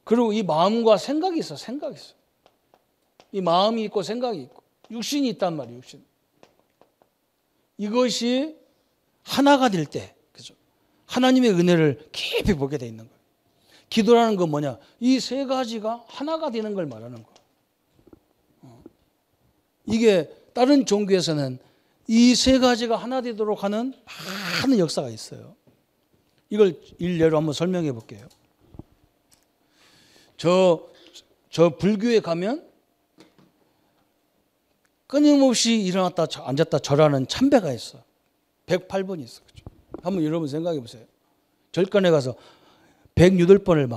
S1: 그리고 이 마음과 생각이 있어. 생각이 있어. 이 마음이 있고 생각이 있고 육신이 있단 말이에요. 육신. 이것이 하나가 될 때, 그죠? 하나님의 은혜를 깊이 보게 돼 있는 거예요. 기도라는 건 뭐냐? 이 세 가지가 하나가 되는 걸 말하는 거예요. 이게 다른 종교에서는 이 세 가지가 하나 되도록 하는 많은 역사가 있어요. 이걸 일례로 한번 설명해 볼게요. 저 불교에 가면 끊임없이 일어났다 앉았다 절하는 참배가 있어. 108번이 있어. 그렇죠? 한번 여러분 생각해 보세요. 절간에 가서 108번을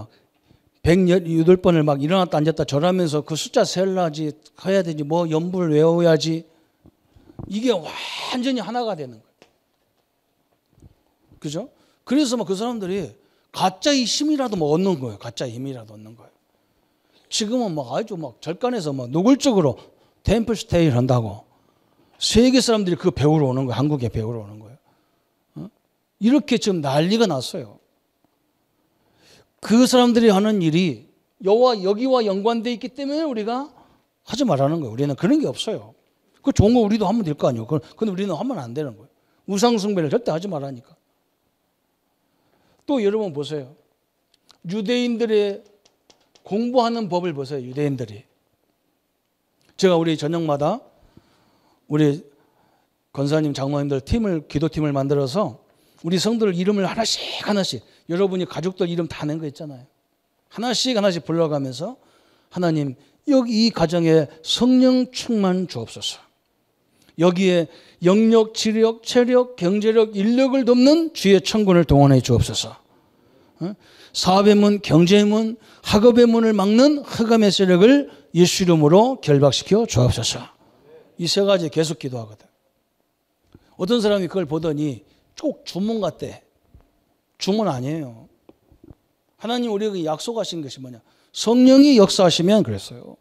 S1: 막 일어났다 앉았다 절하면서 그 숫자 세려야지 해야 되지 뭐 연불 외워야지. 이게 완전히 하나가 되는 거예요. 그죠? 그래서 막 그 사람들이 가짜의 힘이라도 뭐 얻는 거예요. 가짜의 힘이라도 얻는 거예요. 지금은 막 아주 막 절간에서 막 노골적으로 템플 스테이를 한다고 세계 사람들이 그거 배우러 오는 거예요. 한국에 배우러 오는 거예요. 이렇게 지금 난리가 났어요. 그 사람들이 하는 일이 여기와 연관되어 있기 때문에 우리가 하지 말라는 거예요. 우리는 그런 게 없어요. 그 좋은 거 우리도 하면 될 거 아니에요. 근데 우리는 하면 안 되는 거예요. 우상숭배를 절대 하지 말라니까. 또 여러분 보세요. 유대인들의 공부하는 법을 보세요. 유대인들이. 제가 우리 저녁마다 우리 권사님, 장로님들 기도팀을 만들어서 우리 성도들 이름을 하나씩 여러분이 가족들 이름 다 낸 거 있잖아요. 하나씩 불러가면서 하나님 여기 이 가정에 성령 충만 주옵소서. 여기에 영력, 지력, 체력, 경제력, 인력을 돕는 주의 천군을 동원해 주옵소서. 사업의 문, 경제의 문, 학업의 문을 막는 흑암의 세력을 예수 이름으로 결박시켜 주옵소서. 이 세 가지 계속 기도하거든. 어떤 사람이 그걸 보더니 꼭 주문 같대. 주문 아니에요. 하나님 우리에게 약속하신 것이 뭐냐? 성령이 역사하시면 그랬어요.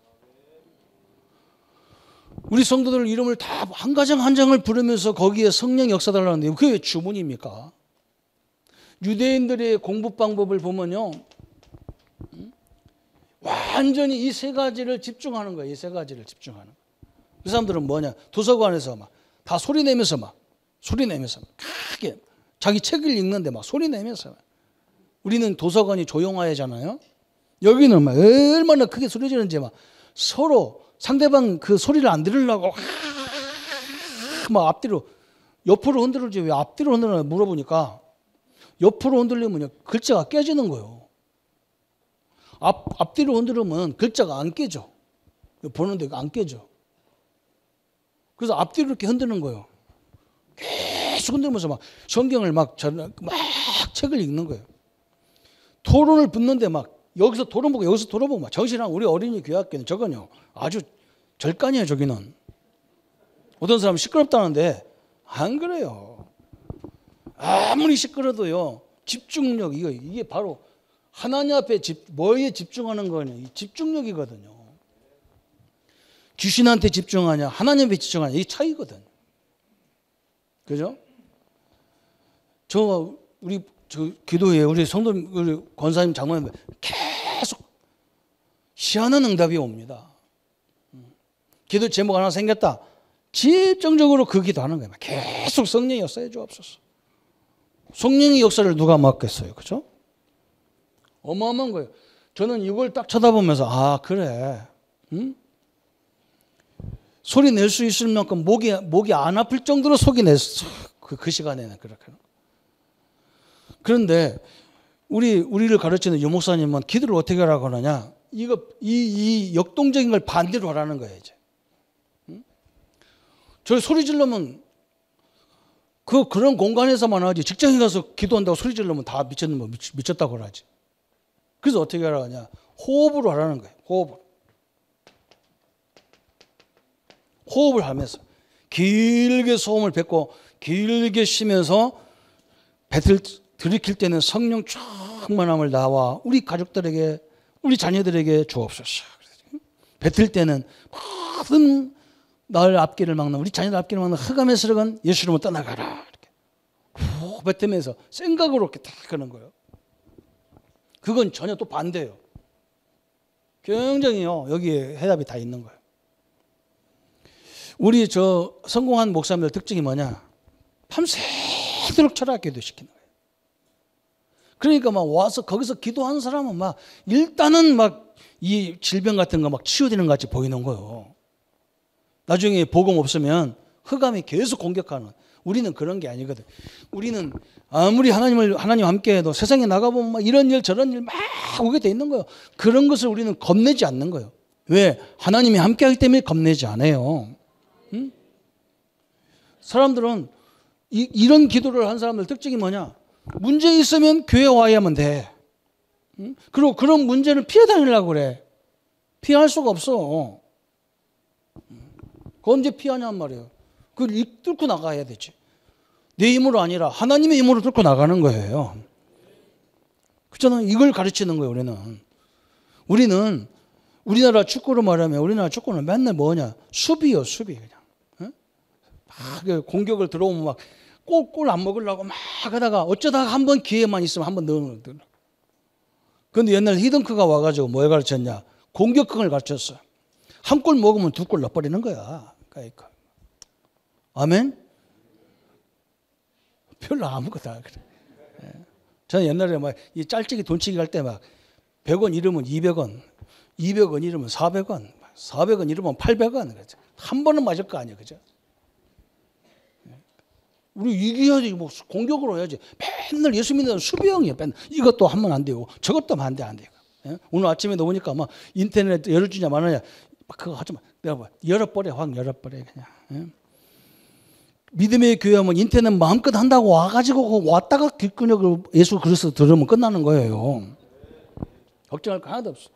S1: 우리 성도들 이름을 다 한 가정 한 장을 부르면서 거기에 성령 역사 달라는데 그게 왜 주문입니까? 유대인들의 공부 방법을 보면요, 완전히 이 세 가지를 집중하는 거예요. 이 세 가지를 집중하는 거예요. 그 사람들은 뭐냐, 도서관에서 막 다 소리 내면서 막 크게 자기 책을 읽는데 막 소리 내면서 막. 우리는 도서관이 조용하잖아요. 여기는 막 얼마나 크게 소리 지르는지 막 서로 상대방 그 소리를 안 들으려고 막 앞뒤로 옆으로 흔들지 왜 앞뒤로 흔들나 물어보니까 옆으로 흔들리면 글자가 깨지는 거예요. 앞뒤로 흔들으면 글자가 안 깨져. 보는데 안 깨져. 그래서 앞뒤로 이렇게 흔드는 거예요. 계속 흔들면서 막 성경을 막 책을 읽는 거예요. 토론을 붙는데 막 여기서 토론 보고 여기서 토론 보고 막 정신한 우리 어린이 교학교는 저건요 아주 절간이에요. 저기는 어떤 사람은 시끄럽다는데 안 그래요. 아무리 시끄러도요 집중력 이게 바로 하나님 앞에 뭐에 집중하는 거냐 이 집중력이거든요. 귀신한테 집중하냐 하나님에 집중하냐 이 차이거든. 그죠? 우리 기도에 우리 성도 우리 권사님 장로님 계속 희한한 응답이 옵니다. 기도 제목 하나 생겼다. 집중적으로 그 기도하는 거예요. 계속 성령의 역사해 주옵소서. 성령의 역사를 누가 막겠어요, 그죠? 어마어마한 거예요. 저는 이걸 딱 쳐다보면서 아 그래, 소리 낼 수 있을 만큼 목이 안 아플 정도로 속이 냈어. 그 시간에는 그렇게. 그런데 우리를 가르치는 유 목사님은 기도를 어떻게 하라고 하느냐? 이 역동적인 걸 반대로 하라는 거예요, 이제. 저 소리 지르면 그런 공간에서만 하지. 직장에 가서 기도한다고 소리 지르면 다 미쳤다고 하지. 그래서 어떻게 하라고 하냐? 호흡으로 하라는 거예요. 호흡을 하면서 길게 소음을 뱉고 길게 쉬면서 들이킬 때는 성령 충만함을 나와 우리 가족들에게 우리 자녀들에게 주옵소서. 뱉을 때는 모든 나를 앞길을 막는 우리 자녀들 앞길을 막는 흑암의 세력은 예수 이름으로 떠나가라. 이렇게 후 뱉으면서 생각으로 이렇게 딱 하는 거예요. 그건 전혀 또 반대예요. 굉장히요 여기에 해답이 다 있는 거예요. 우리 성공한 목사님들 특징이 뭐냐? 밤새도록 철학 기도 시키는 거예요. 그러니까 막 와서 거기서 기도하는 사람은 막 일단은 막 이 질병 같은 거 막 치유되는 것 같이 보이는 거예요. 나중에 복음 없으면 흑암이 계속 공격하는. 우리는 그런 게 아니거든. 우리는 아무리 하나님 함께 해도 세상에 나가보면 막 이런 일 저런 일 막 오게 돼 있는 거예요. 그런 것을 우리는 겁내지 않는 거예요. 왜? 하나님이 함께 하기 때문에 겁내지 않아요. 응? 사람들은 이런 기도를 한 사람들 특징이 뭐냐? 문제 있으면 교회 와야만 돼. 응? 그리고 그런 문제를 피해 다니려고 그래. 피할 수가 없어. 그 언제 피하냔 말이에요. 그걸 뚫고 나가야 되지. 내 힘으로 아니라 하나님의 힘으로 뚫고 나가는 거예요. 그렇잖아요. 이걸 가르치는 거예요. 우리는 우리나라 축구로 말하면 우리나라 축구는 맨날 뭐냐? 수비요, 수비 그냥. 응? 막 공격을 들어오면 막 골 안 먹으려고 막 하다가 어쩌다가 한 번 기회만 있으면 한 번 넣는 거예요. 그런데 옛날 히든크가 와가지고 뭘 가르쳤냐? 공격형을 가르쳤어요. 한 골 먹으면 두 골 넣어버리는 거야. 그러니까. 아멘? 별로 아무것도 안 그래. 저는 옛날에 막 이 짤찍이 돈치기 할 때 막 100원 잃으면 200원, 200원 잃으면 400원, 400원 잃으면 800원. 한 번은 맞을 거 아니야, 그죠? 우리 이겨야지, 뭐 공격으로 해야지. 맨날 예수 믿는 수비형이야. 맨날 이것도 하면 안 되고 저것도 하면 안 되고. 오늘 아침에 보니까 막 인터넷 열어주냐 마느냐 그거 하지 마. 내가 봐 열어버려, 확 열어버려 그냥. 믿음의 교회하면 인터넷 마음껏 한다고 와가지고 왔다가 귓근육을 예수 그리스도 들으면 끝나는 거예요. 걱정할 거 하나도 없어.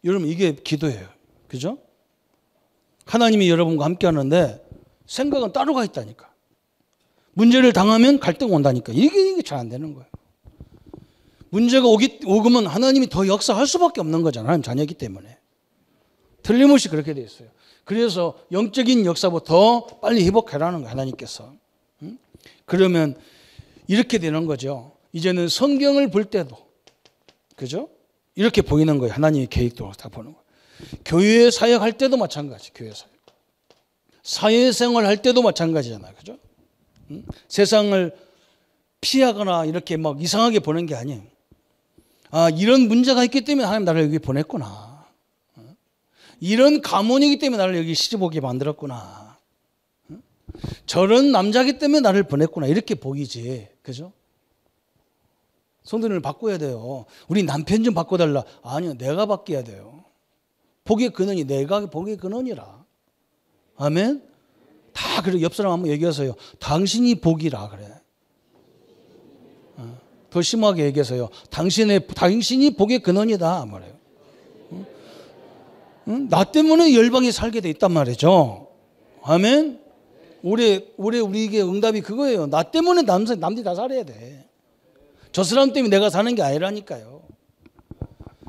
S1: 여러분 이게 기도예요. 그죠? 하나님이 여러분과 함께 하는데 생각은 따로 가 있다니까. 문제를 당하면 갈등 온다니까. 이게 잘 안 되는 거예요. 문제가 오면 하나님이 더 역사할 수밖에 없는 거잖아요. 하나님 자녀이기 때문에. 틀림없이 그렇게 돼 있어요. 그래서 영적인 역사부터 빨리 회복하라는 거예요, 하나님께서. 그러면 이렇게 되는 거죠. 이제는 성경을 볼 때도, 그죠? 이렇게 보이는 거예요. 하나님의 계획도 다 보는 거예요. 교회 사역할 때도 마찬가지, 교회 사역. 사회생활 할 때도 마찬가지잖아요, 그죠? 세상을 피하거나 이렇게 막 이상하게 보는 게 아니에요. 아, 이런 문제가 있기 때문에 하나님 나를 여기 보냈구나. 이런 가문이기 때문에 나를 여기 시집 오게 만들었구나. 저런 남자기 때문에 나를 보냈구나. 이렇게 보이지. 그죠? 성도님을 바꿔야 돼요. 우리 남편 좀 바꿔달라. 아니요, 내가 바뀌어야 돼요. 복의 근원이 내가 복의 근원이라. 아멘? 다 그래. 옆 사람 한번 얘기하세요. 당신이 복이라 그래. 더 심하게 얘기해서요. 당신이 복의 근원이다 말해요. 나 때문에 열방이 살게 돼 있단 말이죠. 아멘. 올해 우리에게 응답이 그거예요. 나 때문에 남들이 다 살아야 돼. 저 사람 때문에 내가 사는 게 아니라니까요.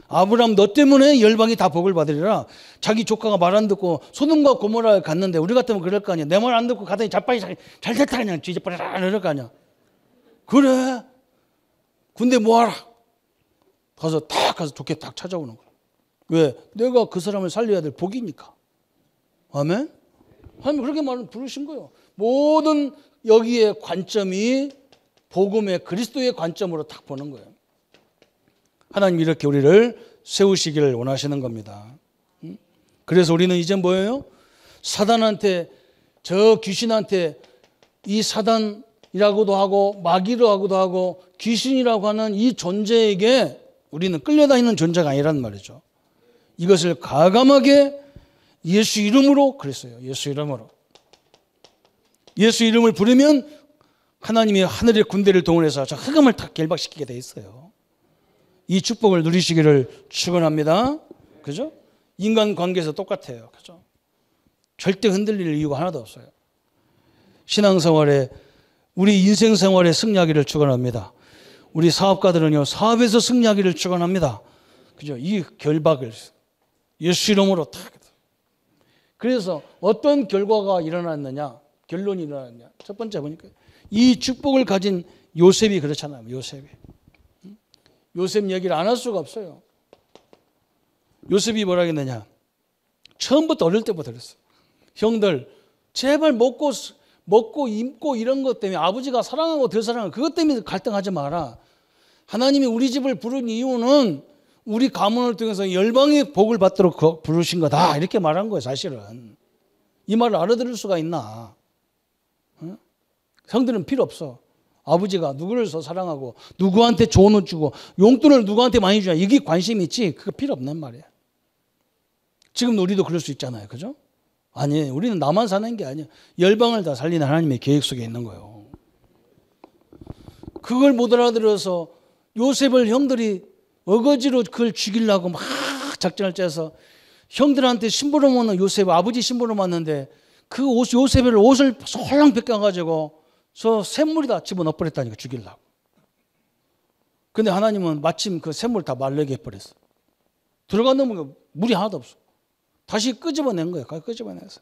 S1: 아브라함 너 때문에 열방이 다 복을 받으리라. 자기 조카가 말 안 듣고 소돔과 고모라에 갔는데 우리 같으면 그럴 거 아니야. 내 말 안 듣고 가더니 자빠이 잘 됐다 그냥 뒤집어라 이럴 거 아니야. 그래. 군대 모아라. 가서 좋게 딱 찾아오는 거야. 왜? 내가 그 사람을 살려야 될 복이니까. 아멘? 하나님 그렇게 부르신 거예요. 모든 여기에 관점이 복음의 그리스도의 관점으로 딱 보는 거예요. 하나님 이렇게 우리를 세우시기를 원하시는 겁니다. 그래서 우리는 이제 뭐예요? 사단한테, 저 귀신한테, 이 사단이라고도 하고 마귀라고도 하고 귀신이라고 하는 이 존재에게 우리는 끌려다니는 존재가 아니란 말이죠. 이것을 과감하게 예수 이름으로 그랬어요. 예수 이름으로. 예수 이름을 부르면 하나님이 하늘의 군대를 동원해서 저 흑암을 다 결박시키게 돼 있어요. 이 축복을 누리시기를 축원합니다. 그죠? 인간 관계에서 똑같아요. 그죠? 절대 흔들릴 이유가 하나도 없어요. 신앙생활에 우리 인생생활에 승리하기를 축원합니다. 우리 사업가들은요, 사업에서 승리하기를 축원합니다. 그죠? 이 결박을 예수 이름으로 탁. 그래서 어떤 결과가 일어났느냐? 결론이 일어났느냐? 첫 번째 보니까 이 축복을 가진 요셉이 그렇잖아요. 요셉 얘기를 안 할 수가 없어요. 요셉이 뭐라 했느냐? 처음부터 어릴 때부터 그랬어요. 형들 제발 먹고 입고 이런 것 때문에 아버지가 사랑하고 덜 사랑하고 그것 때문에 갈등하지 마라. 하나님이 우리 집을 부른 이유는 우리 가문을 통해서 열방의 복을 받도록 부르신 거다. 이렇게 말한 거예요, 사실은. 이 말을 알아들을 수가 있나? 응? 형들은 필요 없어. 아버지가 누구를 더 사랑하고 누구한테 조언을 주고 용돈을 누구한테 많이 주냐. 이게 관심이 있지. 그거 필요 없는 말이야. 지금 우리도 그럴 수 있잖아요. 그죠? 아니, 우리는 나만 사는 게 아니야. 열방을 다 살리는 하나님의 계획 속에 있는 거예요. 그걸 못 알아들어서 요셉을 형들이 어거지로 그걸 죽이려고 막 작전을 짜서 형들한테 심부름 오는 요셉 아버지 심부름 왔는데 그 요셉을 옷을 솔랑 벗겨가지고 저 샘물에다 집어넣어 버렸다니까 죽이려고. 근데 하나님은 마침 그 샘물 다 말르게 해버렸어. 들어가 놓으면 물이 하나도 없어. 다시 끄집어낸 거예요. 끄집어내서.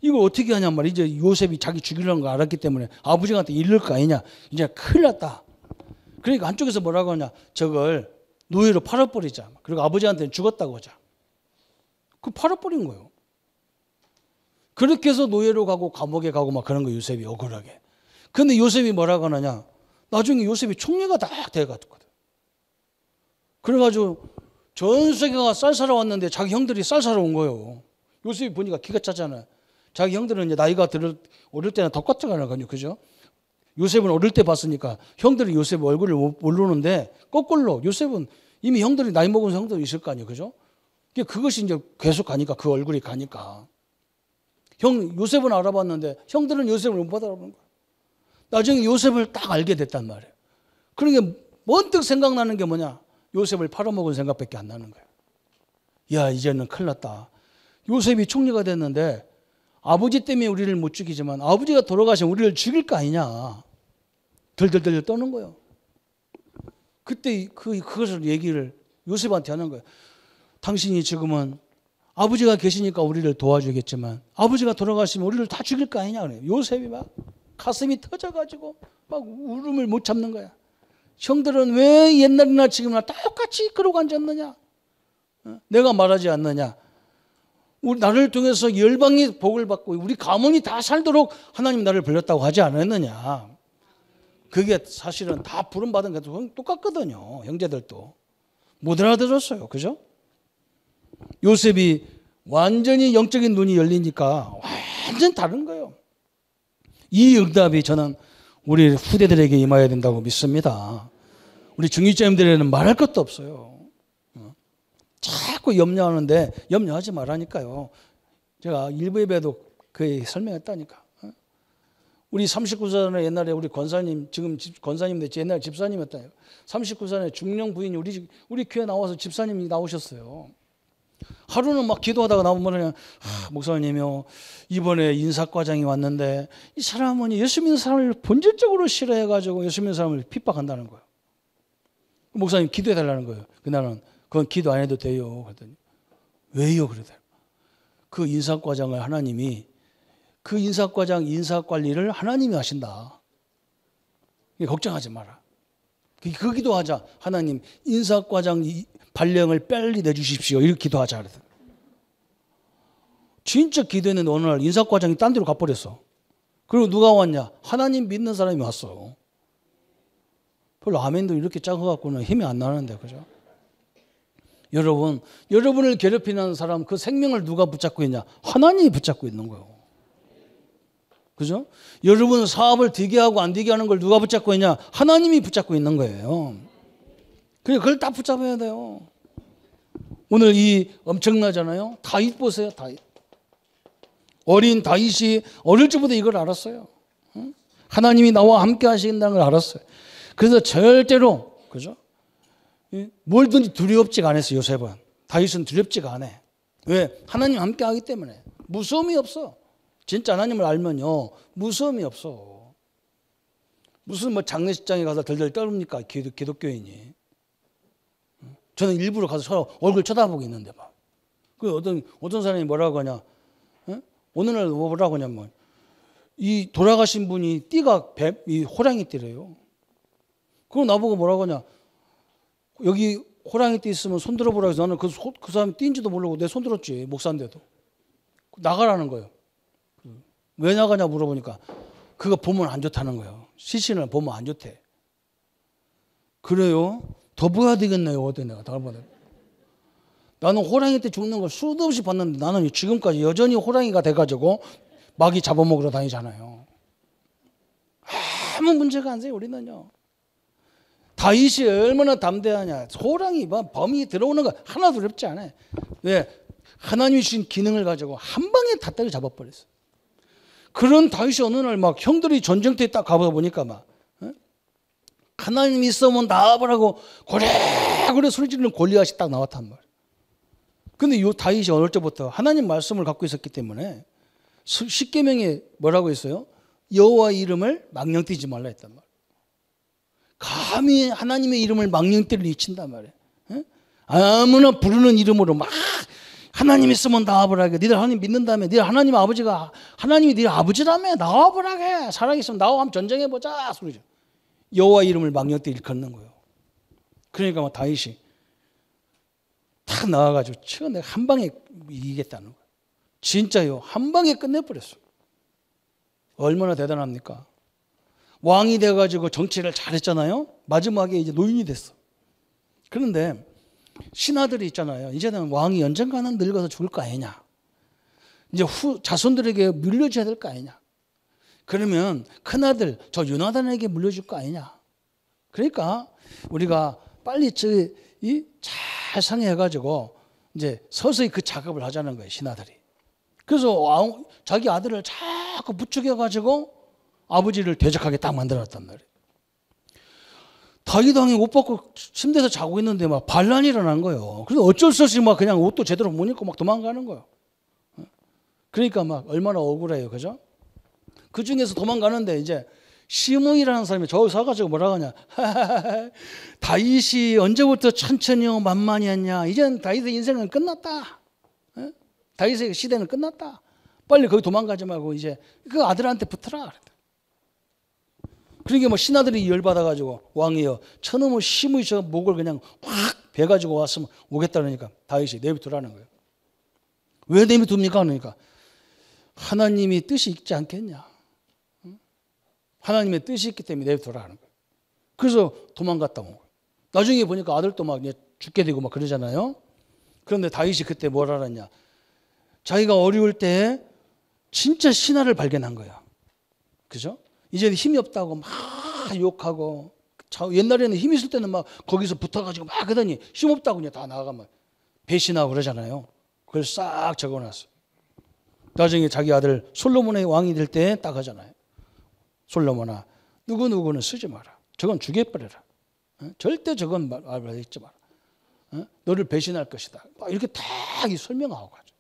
S1: 이걸 어떻게 하냐 말이야. 이제 요셉이 자기 죽이려는 걸 알았기 때문에 아버지한테 이를 거 아니냐. 이제 큰일 났다. 그러니까 한쪽에서 뭐라고 하냐. 저걸 노예로 팔아버리자. 그리고 아버지한테는 죽었다고 하자. 그 팔아버린 거예요. 그렇게 해서 노예로 가고 감옥에 가고 막 그런 거 요셉이 억울하게. 근데 요셉이 뭐라고 하느냐. 나중에 요셉이 총리가 딱 돼가지거든. 그래가지고 전 세계가 쌀 사러 왔는데 자기 형들이 쌀 사러 온 거예요. 요셉이 보니까 기가 차잖아요. 자기 형들은 이제 나이가 어릴 때는 똑같잖아요. 그죠? 요셉은 어릴 때 봤으니까 형들이 요셉 얼굴을 모르는데 거꾸로 요셉은 이미 형들이 나이 먹은 형들이 있을 거 아니에요. 그죠? 그것이 이제 계속 가니까 그 얼굴이 가니까. 요셉은 알아봤는데 형들은 요셉을 못 알아보는 거야. 나중에 요셉을 딱 알게 됐단 말이에요. 그러니까 번뜩 생각나는 게 뭐냐? 요셉을 팔아먹은 생각밖에 안 나는 거예요. 야, 이제는 큰일 났다. 요셉이 총리가 됐는데 아버지 때문에 우리를 못 죽이지만 아버지가 돌아가시면 우리를 죽일 거 아니냐. 덜덜덜 떠는 거예요. 그때 그것을 얘기를 요셉한테 하는 거예요. 당신이 지금은 아버지가 계시니까 우리를 도와주겠지만 아버지가 돌아가시면 우리를 다 죽일 거 아니냐 그래요. 요셉이 막 가슴이 터져가지고 막 울음을 못 참는 거야. 형들은 왜 옛날이나 지금이나 똑같이 그러고 앉았느냐? 내가 말하지 않느냐? 우리 나를 통해서 열방이 복을 받고 우리 가문이 다 살도록 하나님 나를 불렀다고 하지 않았느냐? 그게 사실은 다 부름받은 것도 똑같거든요. 형제들도 못 알아들었어요. 그죠? 요셉이 완전히 영적인 눈이 열리니까 완전 다른 거예요. 이 응답이 저는 우리 후대들에게 임해야 된다고 믿습니다. 우리 중위자님들에게는 말할 것도 없어요. 자꾸 염려하는데 염려하지 말라니까요. 제가 일부 예배도 거의 설명했다니까. 우리 39산에 옛날에 우리 권사님, 지금 권사님인데 옛날 집사님이었다니까. 39산에 중령 부인이 우리 교회 나와서 집사님이 나오셨어요. 하루는 막 기도하다가 나오면 그냥 목사님이요, 이번에 인사과장이 왔는데 이 사람은 예수 믿는 사람을 본질적으로 싫어해가지고 예수 믿는 사람을 핍박한다는 거예요. 목사님 기도해달라는 거예요. 그날은 그건 기도 안 해도 돼요. 그랬더니 왜요? 그러더라고요. 그 인사과장을 하나님이 그 인사과장 인사관리를 하나님이 하신다. 걱정하지 마라. 그 기도하자. 하나님 인사과장 발령을 빨리 내주십시오. 이렇게 기도하자. 그래서 진짜 기도했는데 어느 날 인사과장이 딴 데로 가버렸어. 그리고 누가 왔냐? 하나님 믿는 사람이 왔어. 별로 아멘도 이렇게 작아갖고는 힘이 안 나는데, 그죠? 여러분, 여러분을 괴롭히는 사람 그 생명을 누가 붙잡고 있냐? 하나님이 붙잡고 있는 거예요. 그죠? 여러분 사업을 되게 하고 안 되게 하는 걸 누가 붙잡고 있냐? 하나님이 붙잡고 있는 거예요. 그걸 딱 붙잡아야 돼요. 오늘 이 엄청나잖아요. 다윗 보세요. 다윗. 어린 다윗이 어릴 적부터 이걸 알았어요. 하나님이 나와 함께 하신다는 걸 알았어요. 그래서 절대로, 그죠? 뭘든지 두렵지가 않았어요. 요셉은. 다윗은 두렵지가 않아. 왜? 하나님 함께 하기 때문에. 무서움이 없어. 진짜 하나님을 알면요, 무서움이 없어. 무슨 뭐 장례식장에 가서 덜덜 떨립니까? 기독교인이. 저는 일부러 가서 서로 얼굴 쳐다보고 있는데 막. 그 어떤 사람이 뭐라고 하냐? 오늘날 뭐라고 하냐면 이 돌아가신 분이 띠가 이 호랑이 띠래요. 그럼 나보고 뭐라고 하냐? 여기 호랑이 띠 있으면 손 들어보라고 해서 나는 그 사람이 띠인지도 모르고 내 손 들었지. 목사인데도. 나가라는 거예요. 왜 나가냐 물어보니까 그거 보면 안 좋다는 거예요. 시신을 보면 안 좋대. 그래요? 더 봐야 되겠네요. 어때 내가 다음번에. 나는 호랑이 때 죽는 걸 수도 없이 봤는데 나는 지금까지 여전히 호랑이가 돼가지고 마귀 잡아먹으러 다니잖아요. 아무 문제가 안 돼요. 우리는요. 다윗이 얼마나 담대하냐. 호랑이 범이 들어오는 거 하나도 두렵지 않아요. 왜? 하나님이 주신 기능을 가지고 한 방에 다 때려 잡아버렸어. 그런 다윗이 어느 날 막 형들이 전쟁터에 딱 가보니까 막 하나님 있으면 나와보라고 고래고래 소리 지르는 골리앗이 딱 나왔단 말이에요. 근데 이 다윗이 어릴 때부터 하나님 말씀을 갖고 있었기 때문에 십계명에 뭐라고 했어요? 여호와 이름을 망령뛰지 말라 했단 말이에요. 감히 하나님의 이름을 망령띠를 잊힌단 말이에요. 아무나 부르는 이름으로 막 하나님 있으면 나와보라게. 니들 하나님 믿는다며. 니들 하나님 아버지가 하나님이 니들 아버지라며. 나와보라게. 살아있으면 나와 한번 전쟁해보자 소리죠. 여호와 이름을 망령띠 일컫는 거예요. 그러니까 막 다윗이 탁 나와가지고 치고 내가 한 방에 이기겠다는 거예요. 진짜요. 한 방에 끝내버렸어요. 얼마나 대단합니까? 왕이 돼가지고 정치를 잘했잖아요. 마지막에 이제 노인이 됐어. 그런데 신하들이 있잖아요. 이제는 왕이 언젠가는 늙어서 죽을 거 아니냐. 이제 자손들에게 물려줘야 될 거 아니냐. 그러면 큰아들 저 요나단에게 물려줄 거 아니냐. 그러니까 우리가 빨리 잘 상의해가지고 이제 서서히 그 작업을 하자는 거예요. 신하들이. 그래서 자기 아들을 자꾸 부추겨가지고 아버지를 대적하게 딱 만들었단 말이에요. 다윗 왕이 옷 벗고 침대에서 자고 있는데 막 반란이 일어난 거예요. 그래서 어쩔 수 없이 막 그냥 옷도 제대로 못 입고 막 도망가는 거예요. 그러니까 막 얼마나 억울해요. 그죠? 그 중에서 도망가는데 이제 시므이라는 사람이 저기 서가지고 뭐라고 하냐. 다윗이 언제부터 천천히요 만만히 했냐. 이젠 다윗의 인생은 끝났다. 다윗의 시대는 끝났다. 빨리 거기 도망가지 말고 이제 그 아들한테 붙어라. 그러니까 뭐 신하들이 열받아가지고 왕이여 저놈의 심의 저 목을 그냥 확 베가지고 왔으면 오겠다 그러니까 다윗이 내비두라는 거예요. 왜 내비둡니까? 그러니까 하나님이 뜻이 있지 않겠냐. 하나님의 뜻이 있기 때문에 내비두라 하는 거예요. 그래서 도망갔다 온 거예요. 나중에 보니까 아들도 막 죽게 되고 막 그러잖아요. 그런데 다윗이 그때 뭘 알았냐. 자기가 어려울 때 진짜 신하를 발견한 거야. 그죠? 이제 힘이 없다고 막 욕하고 옛날에는 힘 있을 때는 막 거기서 붙어가지고 막 하더니 힘 없다고 그냥 다 나가면 배신하고 그러잖아요. 그걸 싹 적어놨어. 나중에 자기 아들 솔로몬의 왕이 될 때 딱 하잖아요. 솔로몬아 누구누구는 쓰지 마라. 저건 죽여버려라. 절대 저건 말하지 마라. 너를 배신할 것이다. 막 이렇게 다 설명하고 가죠.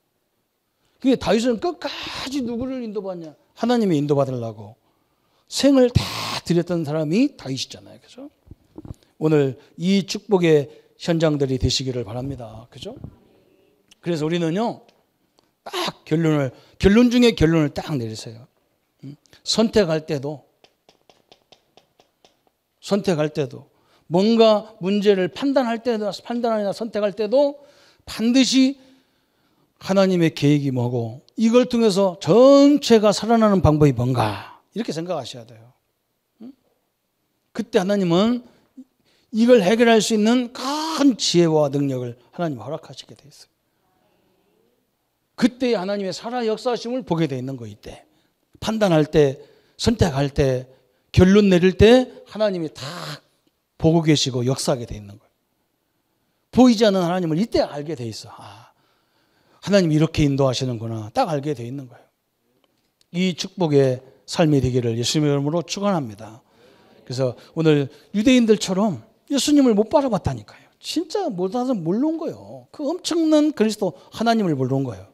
S1: 그게 다윗은 끝까지 누구를 인도받냐? 하나님의 인도받으려고 생을 다 드렸던 사람이 다윗이잖아요. 그죠? 오늘 이 축복의 현장들이 되시기를 바랍니다. 그죠? 그래서 우리는요, 딱 결론 중에 결론을 딱 내리세요. 선택할 때도 뭔가 문제를 판단이나 선택할 때도 반드시 하나님의 계획이 뭐고 이걸 통해서 전체가 살아나는 방법이 뭔가 이렇게 생각하셔야 돼요. 그때 하나님은 이걸 해결할 수 있는 큰 지혜와 능력을 하나님 허락하시게 돼 있어요. 그때 하나님의 살아 역사하심을 보게 돼 있는 거 이때. 판단할 때, 선택할 때, 결론 내릴 때 하나님이 다 보고 계시고 역사하게 돼 있는 거예요. 보이지 않는 하나님을 이때 알게 돼 있어. 아, 하나님이 이렇게 인도하시는구나. 딱 알게 돼 있는 거예요. 이 축복의 삶이 되기를 예수님의 이름으로 축원합니다. 그래서 오늘 유대인들처럼 예수님을 못 바라봤다니까요. 진짜 못하서 모르는 거예요. 그 엄청난 그리스도 하나님을 모르는 거예요.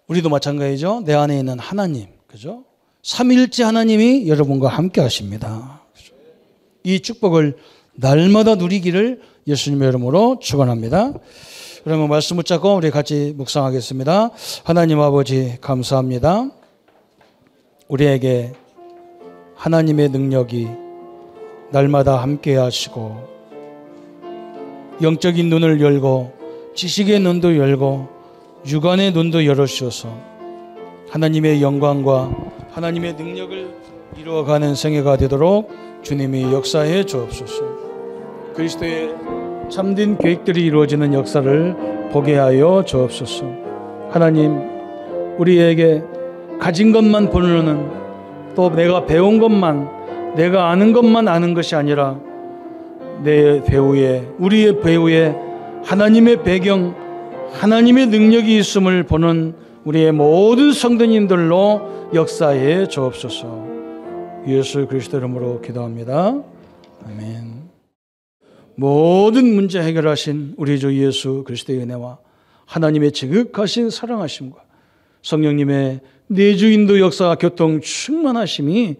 S1: 우리도 마찬가지죠. 내 안에 있는 하나님, 그죠? 삼위일체 하나님이 여러분과 함께 하십니다. 이 축복을 날마다 누리기를 예수님의 이름으로 축원합니다. 그러면 말씀 붙잡고 우리 같이 묵상하겠습니다. 하나님 아버지 감사합니다. 우리에게 하나님의 능력이 날마다 함께 하시고 영적인 눈을 열고 지식의 눈도 열고 육안의 눈도 열어주셔서 하나님의 영광과 하나님의 능력을 이루어가는 생애가 되도록 주님이 역사해 주옵소서. 그리스도의 참된 계획들이 이루어지는 역사를 보게 하여 주옵소서. 하나님 우리에게 가진 것만 보는 또 내가 배운 것만 내가 아는 것만 아는 것이 아니라 내 배후에 우리의 배후에 하나님의 배경 하나님의 능력이 있음을 보는 우리의 모든 성도님들로 역사해 주옵소서. 예수 그리스도 이름으로 기도합니다. 아멘. 모든 문제 해결하신 우리 주 예수 그리스도의 은혜와 하나님의 지극하신 사랑하심과 성령님의 내주인도 역사 교통 충만하심이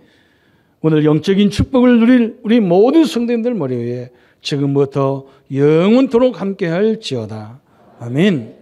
S1: 오늘 영적인 축복을 누릴 우리 모든 성도님들 머리 위에 지금부터 영원토록 함께할지어다. 아멘.